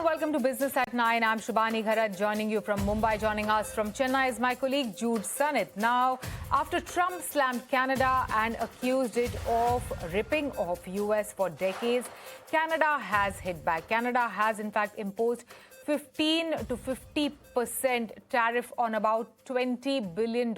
welcome to Business at 9. I'm Shubhani Gharat joining you from Mumbai. Joining us from Chennai is my colleague Jude Sanit. Now, after Trump slammed Canada and accused it of ripping off US for decades, Canada has hit back. Canada has in fact imposed 15 to 50% tariff on about $20 billion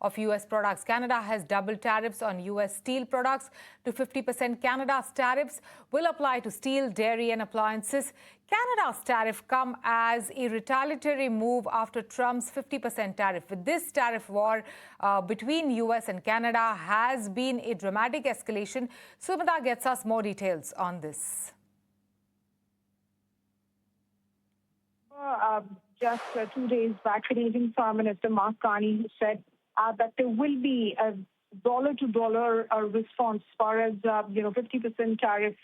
of US products. Canada has doubled tariffs on US steel products to 50%. Canada's tariffs will apply to steel, dairy and appliances. Canada's tariff come as a retaliatory move after Trump's 50% tariff. With this tariff war between US and Canada has been a dramatic escalation. Sumita gets us more details on this. Just 2 days back, Canadian Prime Minister Mark Carney said that there will be a dollar-to-dollar response as far as 50% tariffs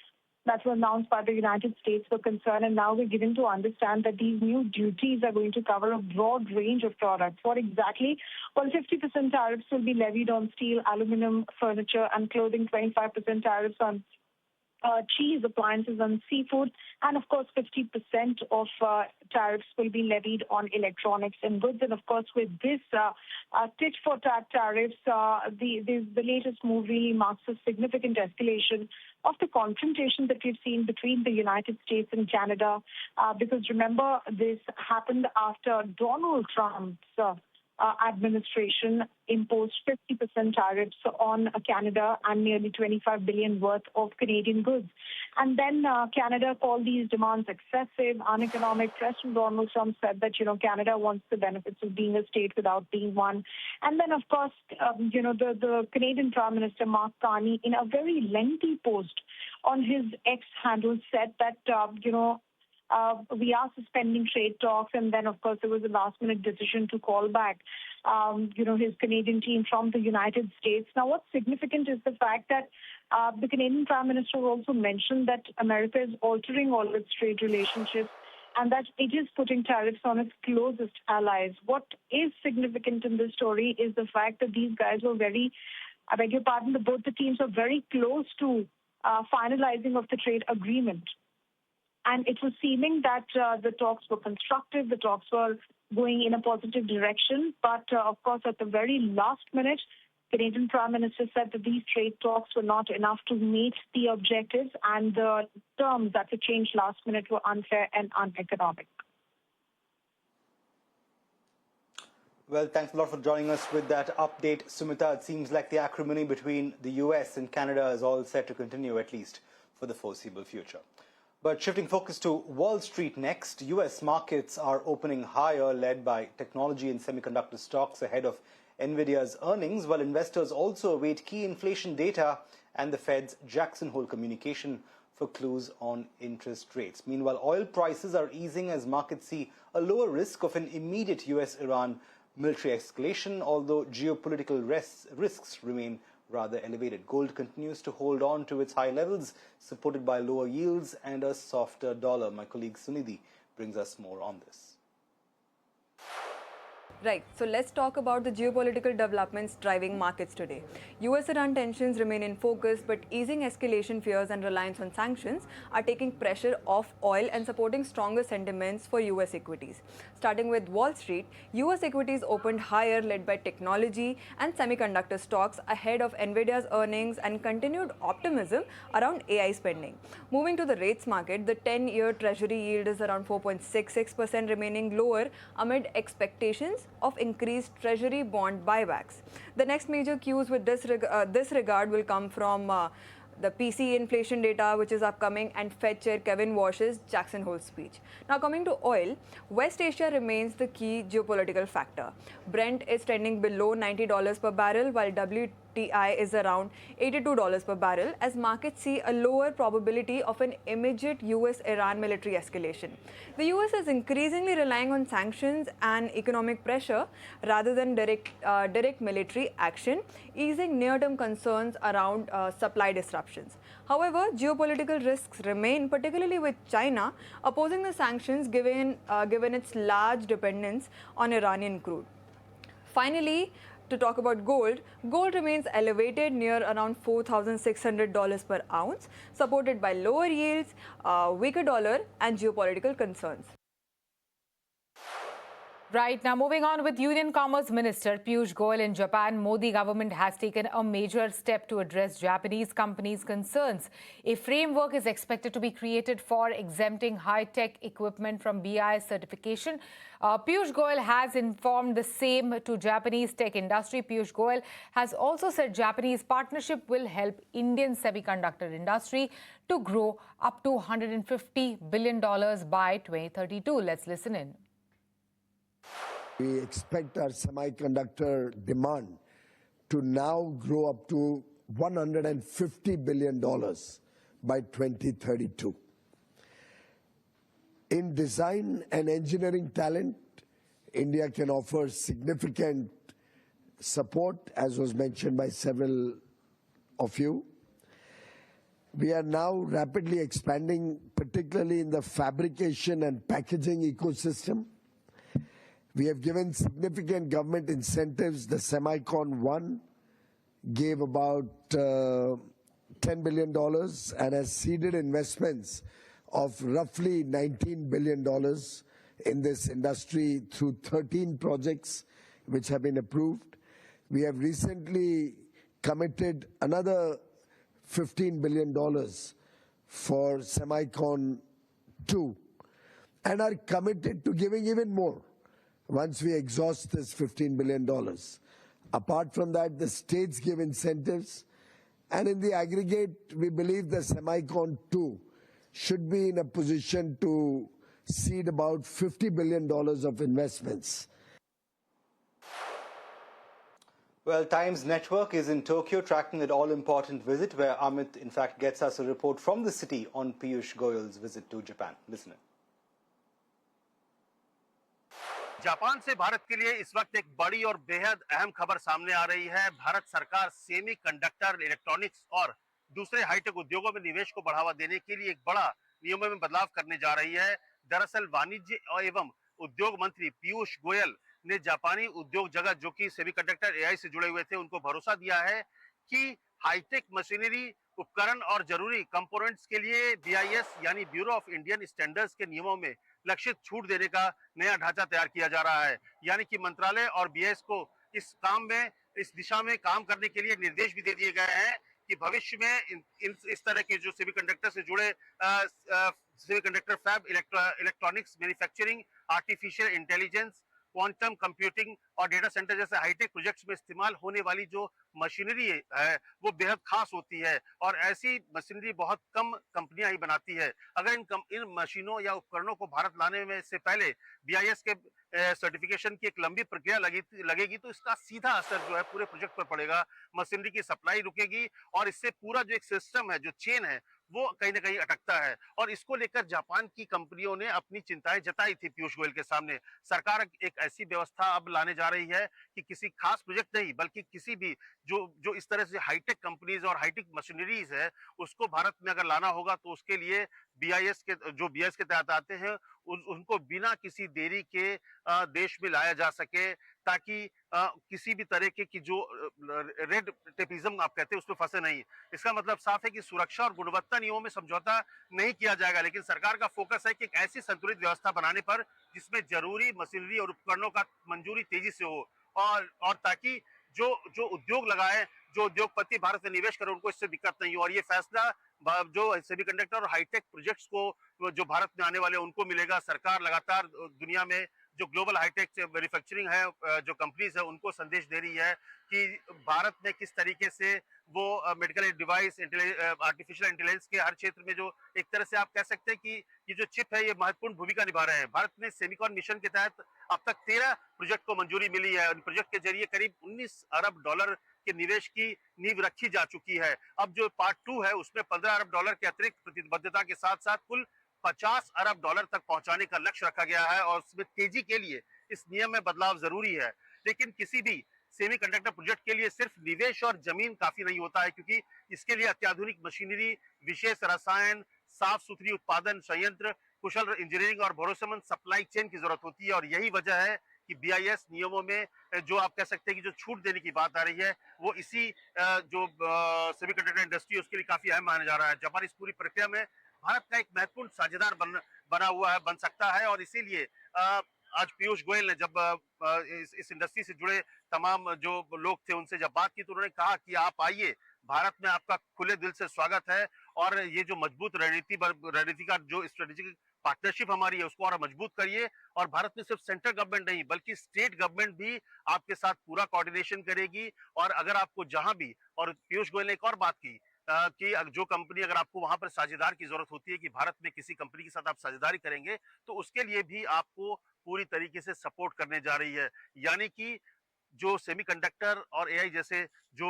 that were announced by the United States were concerned. And now we're given to understand that these new duties are going to cover a broad range of products. What exactly? Well, 50% tariffs will be levied on steel, aluminium, furniture and clothing, 25% tariffs on cheese, appliances and seafood, and of course 50% of tariffs will be levied on electronics and goods. And of course with this tit-for-tat tariffs, the latest move really marks a significant escalation of the confrontation that we've seen between the United States and Canada, because remember, this happened after Donald Trump's administration imposed 50% tariffs on Canada and nearly $25 billion worth of Canadian goods. And then Canada called these demands excessive, uneconomic. President Donald Trump said that, Canada wants the benefits of being a state without being one. And then, of course, the Canadian Prime Minister Mark Carney, in a very lengthy post on his X handle, said that, we are suspending trade talks, and then, of course, there was a last-minute decision to call back, his Canadian team from the United States. Now, what's significant is the fact that the Canadian Prime Minister also mentioned that America is altering all its trade relationships and that it is putting tariffs on its closest allies. What is significant in this story is the fact that these guys were both the teams are very close to finalizing of the trade agreement. And it was seeming that the talks were constructive, the talks were going in a positive direction. But, of course, at the very last minute, Canadian Prime Minister said that these trade talks were not enough to meet the objectives, and the terms that were changed last minute were unfair and uneconomic. Well, thanks a lot for joining us with that update, Sumita. It seems like the acrimony between the US and Canada is all set to continue, at least for the foreseeable future. But shifting focus to Wall Street next, US markets are opening higher, led by technology and semiconductor stocks ahead of Nvidia's earnings, while investors also await key inflation data and the Fed's Jackson Hole communication for clues on interest rates. Meanwhile, oil prices are easing as markets see a lower risk of an immediate US-Iran military escalation, although geopolitical risks remain rather elevated. Gold continues to hold on to its high levels, supported by lower yields and a softer dollar. My colleague Sunidhi brings us more on this. Right. So let's talk about the geopolitical developments driving markets today. US-Iran tensions remain in focus, but easing escalation fears and reliance on sanctions are taking pressure off oil and supporting stronger sentiments for US equities. Starting with Wall Street, US equities opened higher, led by technology and semiconductor stocks ahead of Nvidia's earnings and continued optimism around AI spending. Moving to the rates market, the 10-year Treasury yield is around 4.66%, remaining lower amid expectations of increased Treasury bond buybacks. The next major cues with this regard will come from the PCE inflation data, which is upcoming, and Fed Chair Kevin Walsh's Jackson Hole speech. Now, coming to oil, West Asia remains the key geopolitical factor. Brent is trending below $90 per barrel, while WTI is around $82 per barrel, as markets see a lower probability of an immediate US-Iran military escalation. The US is increasingly relying on sanctions and economic pressure rather than direct military action, easing near-term concerns around supply disruptions. However, geopolitical risks remain, particularly with China opposing the sanctions given its large dependence on Iranian crude. Finally, To talk about gold, gold remains elevated near around $4,600 per ounce, supported by lower yields, weaker dollar, and geopolitical concerns. Right, now moving on with Union Commerce Minister Piyush Goyal in Japan, Modi government has taken a major step to address Japanese companies' concerns. A framework is expected to be created for exempting high-tech equipment from BIS certification. Piyush Goyal has informed the same to Japanese tech industry. Piyush Goyal has also said Japanese partnership will help Indian semiconductor industry to grow up to $150 billion by 2032. Let's listen in. We expect our semiconductor demand to now grow up to $150 billion by 2032. In design and engineering talent, India can offer significant support, as was mentioned by several of you. We are now rapidly expanding, particularly in the fabrication and packaging ecosystem. We have given significant government incentives. The Semicon 1 gave about $10 billion and has seeded investments of roughly $19 billion in this industry through 13 projects which have been approved. We have recently committed another $15 billion for Semicon 2 and are committed to giving even more once we exhaust this $15 billion. Apart from that, the states give incentives, and in the aggregate, we believe the Semicon 2 should be in a position to seed about $50 billion of investments. Well, Times Network is in Tokyo tracking that all-important visit, where Amit, in fact, gets us a report from the city on Piyush Goyal's visit to Japan. Listen in. Japan से भारत के लिए इस वक्त एक बड़ी और बेहद अहम खबर सामने आ रही है। भारत सरकार सेमी कंडक्टर, इलेक्ट्रॉनिक्स और दूसरे हाईटेक उद्योगों में निवेश को बढ़ावा देने के लिए एक बड़ा नियमों में बदलाव करने जा रही है। दरअसल वाणिज्य एवं उद्योग मंत्री पीयूष गोयल ने जापानी उद्योग जगत, जो कि सेमीकंडक्टर एआई से जुड़े हुए थे, उनको भरोसा दिया है कि हाईटेक मशीनरी, उपकरण और जरूरी कंपोनेंट्स के लिए बीआईएस यानी ब्यूरो ऑफ इंडियन स्टैंडर्ड्स के नियमों में लक्षित छूट देने का नया ढांचा तैयार किया जा रहा है। यानी कि मंत्रालय और बीआईएस को इस काम में, इस दिशा में काम करने के लिए निर्देश भी दे दिए गए हैं कि भविष्य में इस तरह के जो सेमीकंडक्टर से जुड़े semiconductor fab, electronics manufacturing, artificial intelligence, quantum computing और डेटा सेंटर जैसे हाईटेक प्रोजेक्ट्स में इस्तेमाल होने वाली जो मशीनरी है वो बेहद खास होती है और ऐसी मशीनरी बहुत कम कंपनियां ही बनाती है। अगर इन मशीनों या उपकरणों को भारत लाने में से पहले बीआईएस के सर्टिफिकेशन की एक लंबी प्रक्रिया लगेगी तो इसका सीधा असर जो है पूरे प्रोजेक्ट पर पड़ेगा। मशीनरी की सप्लाई रुकेगी और इससे पूरा जो एक सिस्टम है, जो चेन है, वो कहीं ना कहीं अटकता है और इसको लेकर जापान की कंपनियों ने अपनी चिंताएं जताई थी पीयूष गोयल के सामने। सरकार एक ऐसी व्यवस्था अब लाने जा रही है कि किसी खास प्रोजेक्ट नहीं बल्कि किसी भी जो इस तरह से हाईटेक कंपनीज और हाईटेक मशीनरीज है उसको भारत में अगर लाना होगा तो उसके लिए बीआईएस के तहत आते हैं उनको बिना किसी देरी के देश में लाया जा सके ताकि किसी भी तरह की जो रेड टेपिज्म आप कहते हैं उसमें फंसे नहीं। इसका मतलब साफ है कि सुरक्षा और गुणवत्ता नियमों में समझौता नहीं किया जाएगा, लेकिन सरकार का फोकस है कि एक ऐसी संतुलित व्यवस्था बनाने पर जिसमें जरूरी मशीनरी और उपकरणों का मंजूरी तेजी से हो और ताकि जो उद्योग लगाए, जो उद्योगपति भारत में निवेश करें, उनको इससे दिक्कत नहीं हो। और ये फैसला जो सेमीकंडक्टर और हाईटेक प्रोजेक्ट्स को जो भारत में आने वाले उनको मिलेगा। सरकार लगातार दुनिया में जो ग्लोबल हाईटेक मैन्युफैक्चरिंग है, जो कंपनीज है, उनको संदेश दे रही है कि भारत में किस तरीके से वो मेडिकल डिवाइस, आर्टिफिशियल इंटेलिजेंस के हर क्षेत्र में जो एक तरह से आप कह सकते हैं कि ये जो चिप है ये महत्वपूर्ण भूमिका निभा रहे हैं। भारत में सेमिकॉन मिशन के तहत अब तक 13 प्रोजेक्ट को मंजूरी मिली है। इन प्रोजेक्ट के जरिए करीब $19 अरब के निवेश की नींव रखी जा चुकी है। अब जो पार्ट 2 है उसमें $15 अरब के अतिरिक्त प्रतिबद्धता के साथ साथ कुल $50 अरब तक पहुंचाने का लक्ष्य रखा गया है और उसमें तेजी के लिए इस नियम में बदलाव जरूरी है। लेकिन किसी भी सेमीकंडक्टर प्रोजेक्ट के लिए सिर्फ निवेश और जमीन काफी नहीं होता है, क्योंकि इसके लिए अत्याधुनिक मशीनरी, विशेष रसायन, साफ सुथरी उत्पादन संयंत्र, कुशल इंजीनियरिंग और भरोसेमंद सप्लाई चेन की जरूरत होती है। और यही वजह है कि BIS नियमों में जो आप कह सकते हैं कि जो छूट देने की बात आ रही है, वो इसी जो सेमीकंडक्टर इंडस्ट्री है उसके लिए काफी अहम माना जा रहा है। जापान इस पूरी प्रक्रिया में भारत का एक महत्वपूर्ण साझेदार बना हुआ है, बन सकता है, और इसीलिए आज पीयूष गोयल ने जब इस इंडस्ट्री से जुड़े तमाम जो लोग थे उनसे जब बात की तो उन्होंने कहा कि आप आइए, भारत में आपका खुले दिल से स्वागत है, और ये जो मजबूत रणनीति का जो स्ट्रेटेजिक पार्टनरशिप हमारी है उसको और मजबूत करिए। और भारत में सिर्फ सेंट्रल गवर्नमेंट नहीं बल्कि स्टेट गवर्नमेंट भी आपके साथ पूरा कोऑर्डिनेशन करेगी। और अगर आपको जहां भी, और पीयूष गोयल ने एक और बात की कि जो कंपनी, अगर आपको वहां पर साझेदार की जरूरत होती है कि भारत में किसी कंपनी के साथ आप साझेदारी करेंगे, तो उसके लिए भी आपको पूरी तरीके से सपोर्ट करने जा रही है। यानी कि जो सेमीकंडक्टर और एआई जैसे जो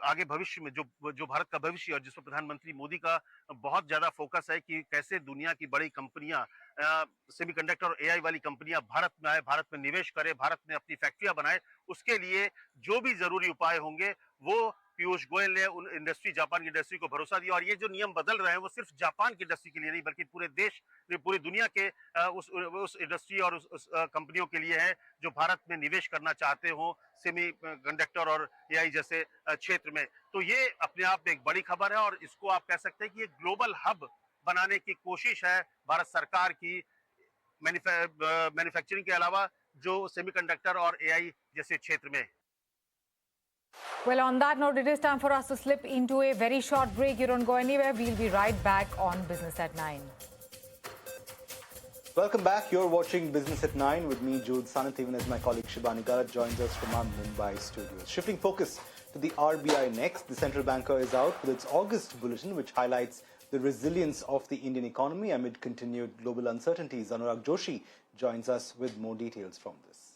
आगे भविष्य में जो भारत का भविष्य और जिस पर प्रधानमंत्री मोदी का बहुत ज्यादा फोकस है कि कैसे दुनिया की बड़ी कंपनियां, सेमीकंडक्टर और एआई वाली कंपनियां भारत में आए, भारत में निवेश करें, भारत में अपनी फैक्ट्रियां बनाए, उसके लिए जो भी जरूरी उपाय होंगे वो पीयूष गोयल ने उन इंडस्ट्री, जापान की इंडस्ट्री को भरोसा दिया। और ये जो नियम बदल रहे हैं वो सिर्फ जापान की इंडस्ट्री के लिए नहीं बल्कि पूरे देश, पूरी दुनिया के उस इंडस्ट्री और उस कंपनियों के लिए है जो भारत में निवेश करना चाहते हो सेमी कंडक्टर और एआई जैसे क्षेत्र में। तो ये अपने आप में एक बड़ी खबर है और इसको आप कह सकते हैं कि एक ग्लोबल हब बनाने की कोशिश है भारत सरकार की मैन्युफैक्चरिंग के अलावा जो सेमीकंडक्टर और एआई जैसे क्षेत्र में। Well, on that note, it is time for us to slip into a very short break. You don't go anywhere. We'll be right back on Business at 9. Welcome back. You're watching Business at 9 with me, Jude Sanat, even as my colleague Shibani Garat joins us from our Mumbai studios. Shifting focus to the RBI next, the central banker is out with its August bulletin, which highlights the resilience of the Indian economy amid continued global uncertainties. Anurag Joshi joins us with more details from this.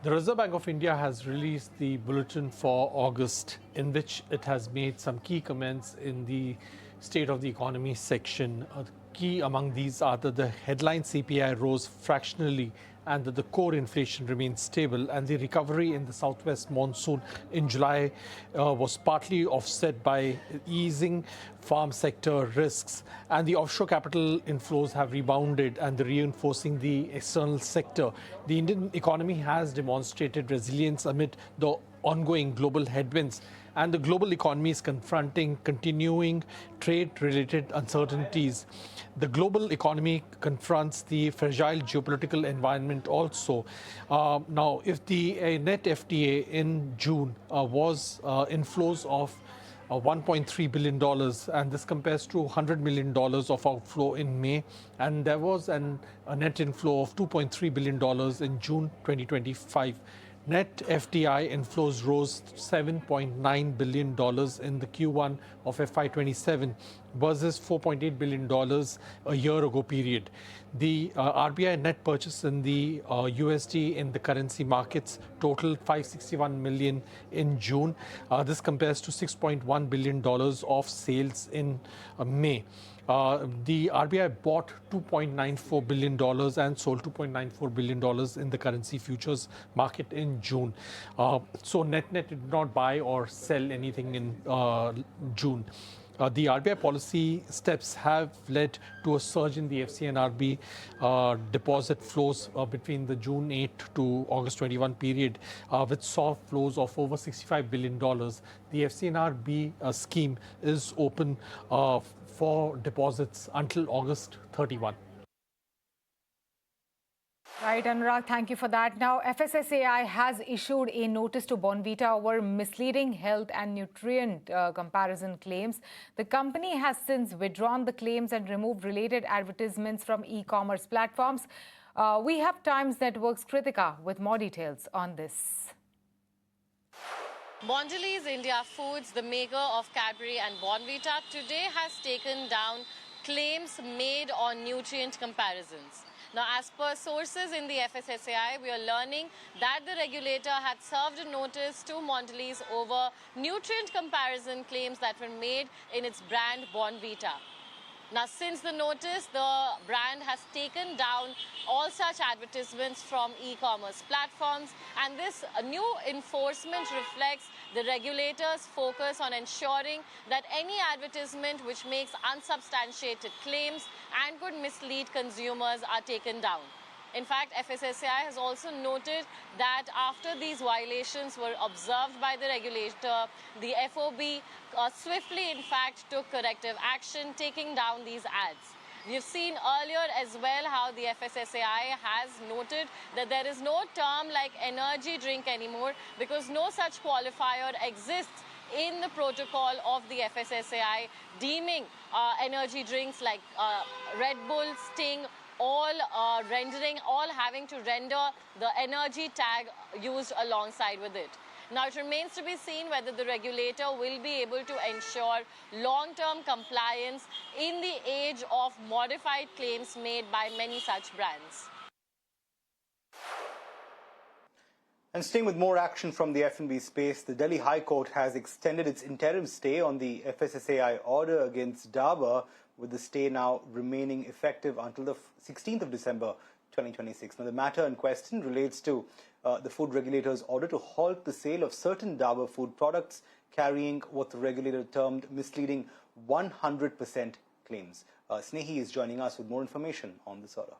The Reserve Bank of India has released the bulletin for August, in which it has made some key comments in the State of the Economy section. Key among these are that the headline CPI rose fractionally and that the core inflation remains stable, and the recovery in the southwest monsoon in July was partly offset by easing farm sector risks, and the offshore capital inflows have rebounded and reinforcing the external sector. The Indian economy has demonstrated resilience amid the ongoing global headwinds, and the global economy is confronting continuing trade-related uncertainties. The global economy confronts the fragile geopolitical environment also. Now, if the net FTA in June was inflows of $1.3 billion, and this compares to $100 million of outflow in May, and there was a net inflow of $2.3 billion in June 2025. Net FDI inflows rose $7.9 billion in the Q1 of FY27 versus $4.8 billion a year ago period. The RBI net purchase in the USD in the currency markets totaled $561 million in June. This compares to $6.1 billion of sales in May. The RBI bought $2.94 billion and sold $2.94 billion in the currency futures market in June. So net did not buy or sell anything in June. The RBI policy steps have led to a surge in the FCNRB deposit flows between the June 8 to August 21 period, which saw flows of over $65 billion. The FCNRB scheme is open for deposits until August 31. Right, Anurag, thank you for that. Now, FSSAI has issued a notice to Bonvita over misleading health and nutrient comparison claims. The company has since withdrawn the claims and removed related advertisements from e-commerce platforms. We have Times Network's Kritika with more details on this. Mondelez India Foods, the maker of Cadbury and Bonvita, today has taken down claims made on nutrient comparisons. Now, as per sources in the FSSAI, we are learning that the regulator had served a notice to Mondelez over nutrient comparison claims that were made in its brand Bonvita. Now, since the notice, the brand has taken down all such advertisements from e-commerce platforms, and this new enforcement reflects the regulator's focus on ensuring that any advertisement which makes unsubstantiated claims and could mislead consumers are taken down. In fact, FSSAI has also noted that after these violations were observed by the regulator, the FOB swiftly, in fact, took corrective action, taking down these ads. We've seen earlier as well how the FSSAI has noted that there is no term like energy drink anymore because no such qualifier exists in the protocol of the FSSAI, deeming energy drinks like Red Bull, Sting, all having to render the energy tag used alongside with it. Now, it remains to be seen whether the regulator will be able to ensure long-term compliance in the age of modified claims made by many such brands. And staying with more action from the F&B space, the Delhi High Court has extended its interim stay on the FSSAI order against Dabur, with the stay now remaining effective until the 16th of December 2026. Now, the matter in question relates to the food regulator's order to halt the sale of certain Dabur food products carrying what the regulator termed misleading 100% claims. Snehi is joining us with more information on this order.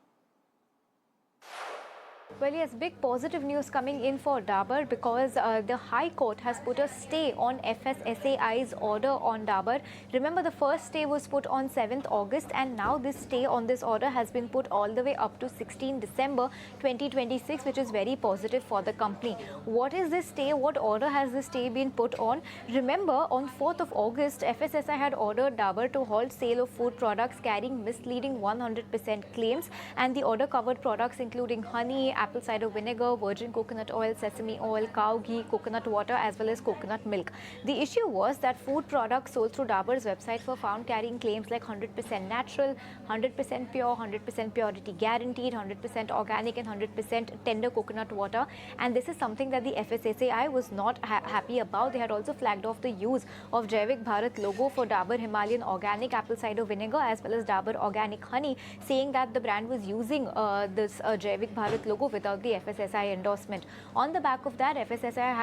Well, yes, big positive news coming in for Dabur because the High Court has put a stay on FSSAI's order on Dabur. Remember, the first stay was put on 7th August and now this stay on this order has been put all the way up to 16 December 2026, which is very positive for the company. What is this stay? What order has this stay been put on? Remember, on 4th of August, FSSAI had ordered Dabur to halt sale of food products carrying misleading 100% claims, and the order covered products including honey, apple cider vinegar, virgin coconut oil, sesame oil, cow ghee, coconut water as well as coconut milk. The issue was that food products sold through Dabur's website were found carrying claims like 100% natural, 100% pure, 100% purity guaranteed, 100% organic and 100% tender coconut water, and this is something that the FSSAI was not happy about. They had also flagged off the use of Jaivik Bharat logo for Dabur Himalayan organic apple cider vinegar as well as Dabur organic honey, saying that the brand was using this Jaivik Bharat logo without the FSSAI endorsement. On the back of that, FSSAI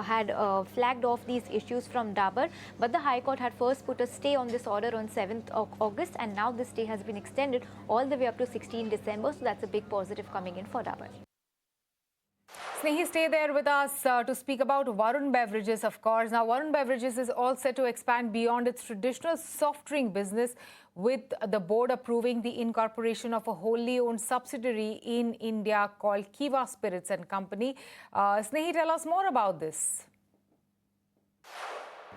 had flagged off these issues from Dabur, but the High Court had first put a stay on this order on 7th August, and now this stay has been extended all the way up to 16 December, so that's a big positive coming in for Dabur. Snehi, stay there with us to speak about Varun Beverages, of course. Now, Varun Beverages is all set to expand beyond its traditional soft drink business, with the board approving the incorporation of a wholly owned subsidiary in India called Kiva Spirits and Company. Snehi, tell us more about this.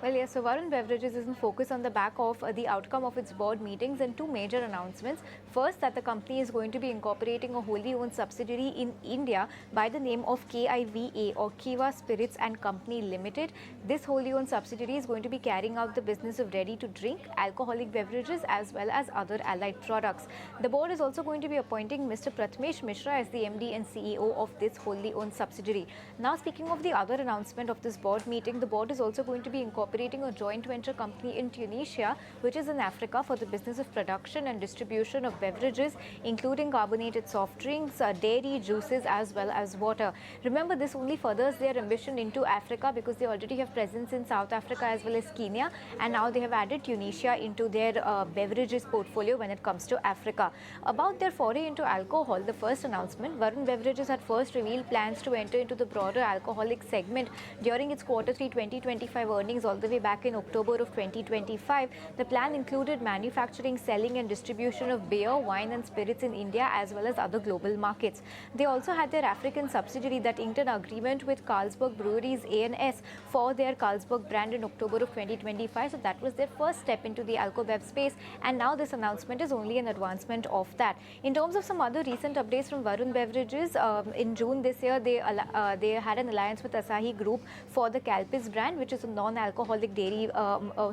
Well, yes, so Varun Beverages is in focus on the back of the outcome of its board meetings and two major announcements. First, that the company is going to be incorporating a wholly owned subsidiary in India by the name of KIVA or Kiva Spirits and Company Limited. This wholly owned subsidiary is going to be carrying out the business of ready-to-drink, alcoholic beverages as well as other allied products. The board is also going to be appointing Mr. Prathamesh Mishra as the MD and CEO of this wholly owned subsidiary. Now, speaking of the other announcement of this board meeting, the board is also going to be incorporating a joint venture company in Tunisia, which is in Africa, for the business of production and distribution of beverages, including carbonated soft drinks, dairy, juices, as well as water. Remember, this only furthers their ambition into Africa because they already have presence in South Africa as well as Kenya, and now they have added Tunisia into their beverages portfolio when it comes to Africa. About their foray into alcohol, the first announcement, Varun Beverages had first revealed plans to enter into the broader alcoholic segment during its Q3 2025 earnings all the way back in October of 2025. The plan included manufacturing, selling and distribution of beer, wine and spirits in India as well as other global markets. They also had their African subsidiary that inked an agreement with Carlsberg Breweries A&S for their Carlsberg brand in October of 2025. So that was their first step into the alcobev space, and now this announcement is only an advancement of that. In terms of some other recent updates from Varun Beverages, in June this year, they had an alliance with Asahi Group for the Calpis brand, which is a non-alcoholic dairy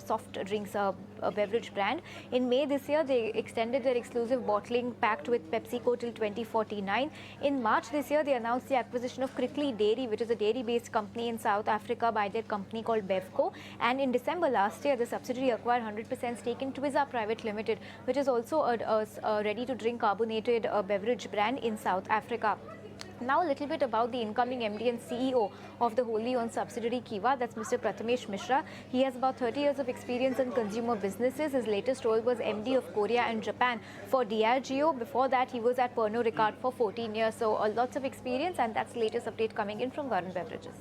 soft drinks beverage brand. In May this year, they extended their exclusive bottling pact with PepsiCo till 2049. In March this year, they announced the acquisition of Crickley Dairy, which is a dairy-based company in South Africa, by their company called Bevco. And in December last year, the subsidiary acquired 100% stake in Twiza Private Limited, which is also a ready-to-drink carbonated beverage brand in South Africa. Now a little bit about the incoming MD and CEO of the wholly owned subsidiary Kiva, that's Mr. Prathamesh Mishra. He has about 30 years of experience in consumer businesses. His latest role was MD of Korea and Japan for Diageo. Before that, he was at Pernod Ricard for 14 years. So lots of experience, and that's the latest update coming in from Varun Beverages.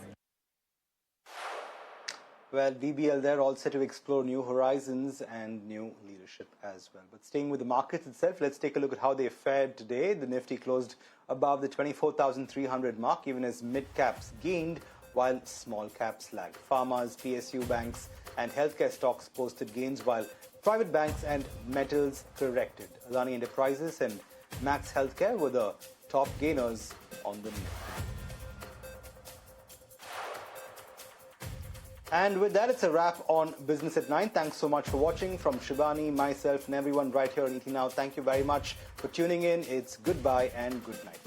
Well, VBL, they're all set to explore new horizons and new leadership as well. But staying with the markets itself, let's take a look at how they fared today. The Nifty closed above the 24,300 mark, even as mid-caps gained while small caps lagged. Pharmas, PSU banks and healthcare stocks posted gains while private banks and metals corrected. Adani Enterprises and Max Healthcare were the top gainers on the Nifty. And with that, it's a wrap on Business at 9. Thanks so much for watching. From Shibani, myself, and everyone right here on ET Now, thank you very much for tuning in. It's goodbye and good night.